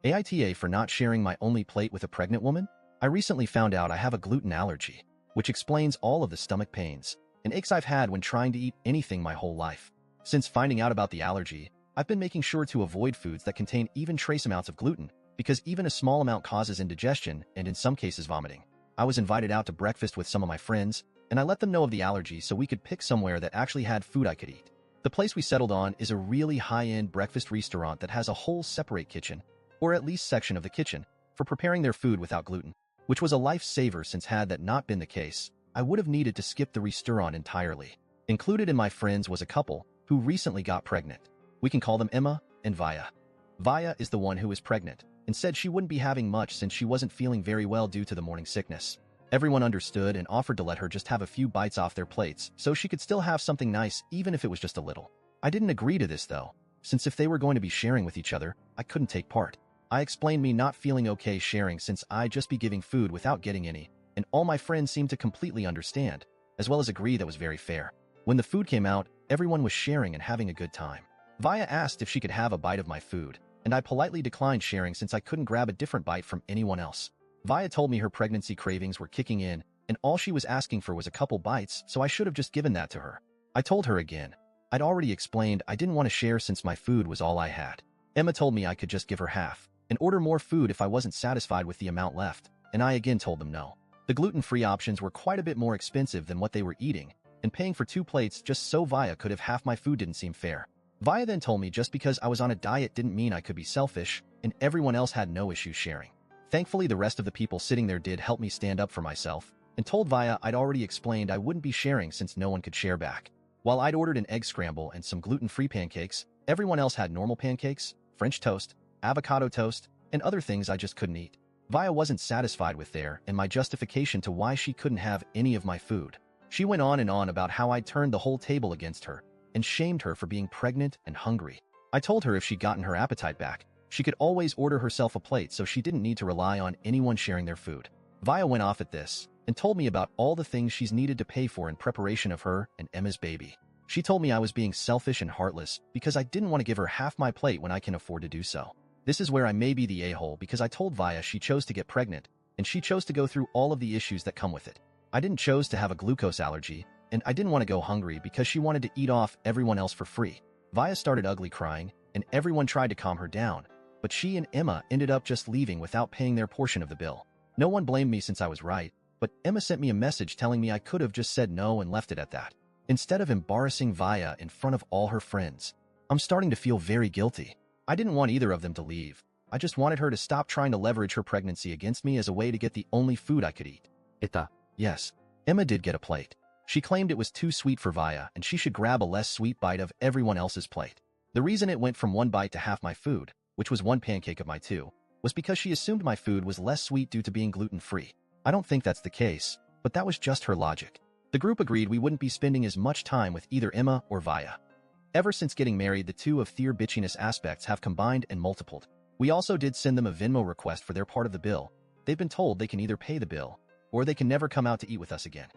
AITA for not sharing my only plate with a pregnant woman? I recently found out I have a gluten allergy, which explains all of the stomach pains and aches I've had when trying to eat anything my whole life. Since finding out about the allergy, I've been making sure to avoid foods that contain even trace amounts of gluten, because even a small amount causes indigestion and in some cases vomiting. I was invited out to breakfast with some of my friends, and I let them know of the allergy so we could pick somewhere that actually had food I could eat. The place we settled on is a really high-end breakfast restaurant that has a whole separate kitchen, or at least section of the kitchen, for preparing their food without gluten, which was a lifesaver since had that not been the case, I would have needed to skip the restaurant entirely. Included in my friends was a couple who recently got pregnant. We can call them Emma and Vaya. Vaya is the one who is pregnant and said she wouldn't be having much since she wasn't feeling very well due to the morning sickness. Everyone understood and offered to let her just have a few bites off their plates so she could still have something nice even if it was just a little. I didn't agree to this though, since if they were going to be sharing with each other, I couldn't take part. I explained me not feeling okay sharing since I'd just be giving food without getting any, and all my friends seemed to completely understand, as well as agree that was very fair. When the food came out, everyone was sharing and having a good time. Vaya asked if she could have a bite of my food, and I politely declined sharing since I couldn't grab a different bite from anyone else. Vaya told me her pregnancy cravings were kicking in, and all she was asking for was a couple bites, so I should have just given that to her. I told her again. I'd already explained I didn't want to share since my food was all I had. Emma told me I could just give her half and order more food if I wasn't satisfied with the amount left, and I again told them no. The gluten-free options were quite a bit more expensive than what they were eating, and paying for 2 plates just so Vaya could have half my food didn't seem fair. Vaya then told me just because I was on a diet didn't mean I could be selfish, and everyone else had no issue sharing. Thankfully, the rest of the people sitting there did help me stand up for myself, and told Vaya I'd already explained I wouldn't be sharing since no one could share back. While I'd ordered an egg scramble and some gluten-free pancakes, everyone else had normal pancakes, French toast, avocado toast, and other things I just couldn't eat. Vaya wasn't satisfied with their and my justification to why she couldn't have any of my food. She went on and on about how I'd turned the whole table against her and shamed her for being pregnant and hungry. I told her if she'd gotten her appetite back, she could always order herself a plate so she didn't need to rely on anyone sharing their food. Vaya went off at this and told me about all the things she's needed to pay for in preparation of her and Emma's baby. She told me I was being selfish and heartless because I didn't want to give her half my plate when I can afford to do so. This is where I may be the a-hole because I told Vaya she chose to get pregnant, and she chose to go through all of the issues that come with it. I didn't choose to have a glucose allergy, and I didn't want to go hungry because she wanted to eat off everyone else for free. Vaya started ugly crying, and everyone tried to calm her down, but she and Emma ended up just leaving without paying their portion of the bill. No one blamed me since I was right, but Emma sent me a message telling me I could have just said no and left it at that, instead of embarrassing Vaya in front of all her friends. I'm starting to feel very guilty. I didn't want either of them to leave. I just wanted her to stop trying to leverage her pregnancy against me as a way to get the only food I could eat. AITA. Yes, Emma did get a plate. She claimed it was too sweet for Vaya and she should grab a less sweet bite of everyone else's plate. The reason it went from 1 bite to half my food, which was 1 pancake of my 2, was because she assumed my food was less sweet due to being gluten-free. I don't think that's the case, but that was just her logic. The group agreed we wouldn't be spending as much time with either Emma or Vaya. Ever since getting married, the two of their bitchiness aspects have combined and multiplied. We also did send them a Venmo request for their part of the bill. They've been told they can either pay the bill, or they can never come out to eat with us again.